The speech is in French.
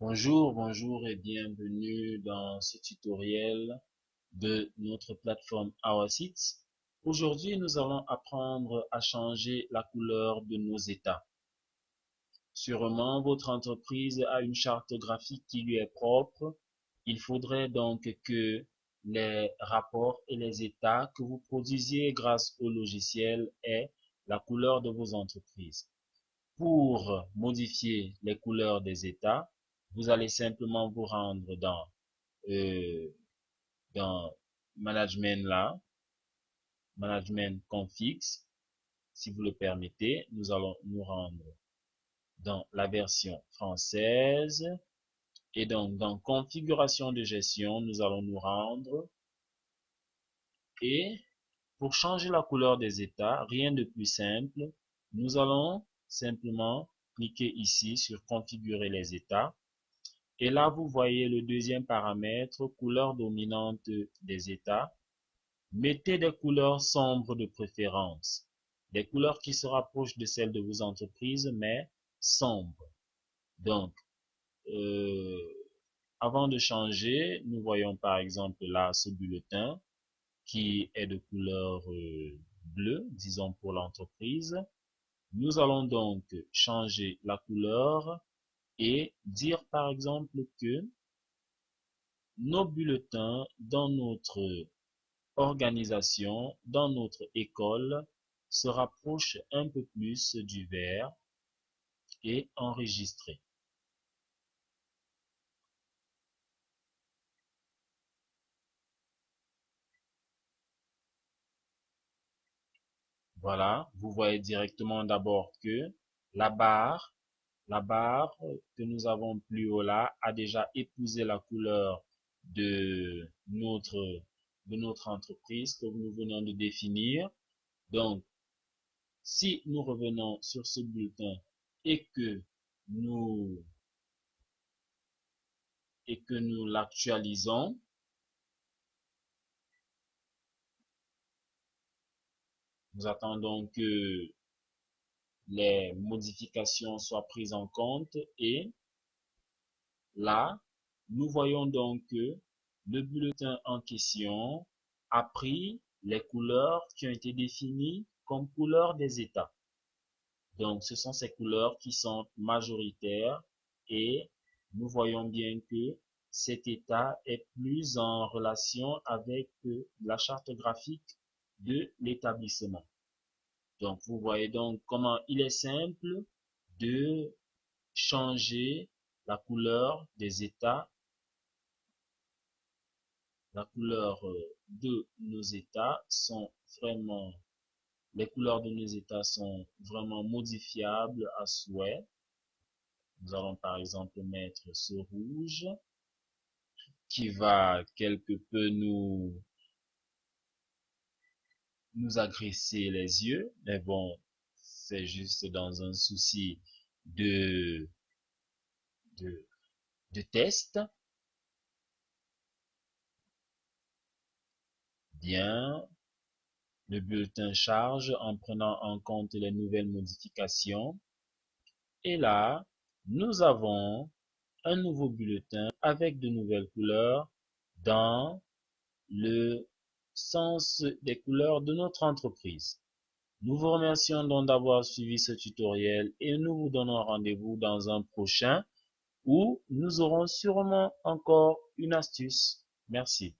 Bonjour et bienvenue dans ce tutoriel de notre plateforme OurSeats. Aujourd'hui, nous allons apprendre à changer la couleur de nos états. Sûrement, votre entreprise a une charte graphique qui lui est propre. Il faudrait donc que les rapports et les états que vous produisiez grâce au logiciel aient la couleur de vos entreprises. Pour modifier les couleurs des états, vous allez simplement vous rendre euh, dans Management là, Management Configs. Si vous le permettez, nous allons nous rendre dans la version française. Et donc, dans Configuration de gestion, nous allons nous rendre. Et pour changer la couleur des états, rien de plus simple, nous allons simplement cliquer ici sur Configurer les états. Et là, vous voyez le deuxième paramètre, couleur dominante des états. Mettez des couleurs sombres de préférence. Des couleurs qui se rapprochent de celles de vos entreprises, mais sombres. Donc, euh, avant de changer, nous voyons par exemple là ce bulletin qui est de couleur bleue, disons pour l'entreprise. Nous allons donc changer la couleur et dire par exemple que nos bulletins dans notre organisation, dans notre école, se rapprochent un peu plus du vert et enregistrés. Voilà, vous voyez directement d'abord que la barre, la barre que nous avons plus haut là a déjà épousé la couleur de notre entreprise que nous venons de définir. Donc, si nous revenons sur ce bulletin et que nous l'actualisons, nous attendons que les modifications soient prises en compte et là, nous voyons donc que le bulletin en question a pris les couleurs qui ont été définies comme couleurs des états. Donc, ce sont ces couleurs qui sont majoritaires et nous voyons bien que cet état est plus en relation avec la charte graphique de l'établissement. Donc, vous voyez donc comment il est simple de changer la couleur des états, la couleur de nos états sont vraiment, les couleurs de nos états sont vraiment modifiables à souhait. Nous allons par exemple mettre ce rouge qui va quelque peu nous agresser les yeux, mais bon, c'est juste dans un souci de, de, de test. Bien, le bulletin charge en prenant en compte les nouvelles modifications. Et là, nous avons un nouveau bulletin avec de nouvelles couleurs dans le sens des couleurs de notre entreprise. Nous vous remercions donc d'avoir suivi ce tutoriel et nous vous donnons rendez-vous dans un prochain où nous aurons sûrement encore une astuce. Merci.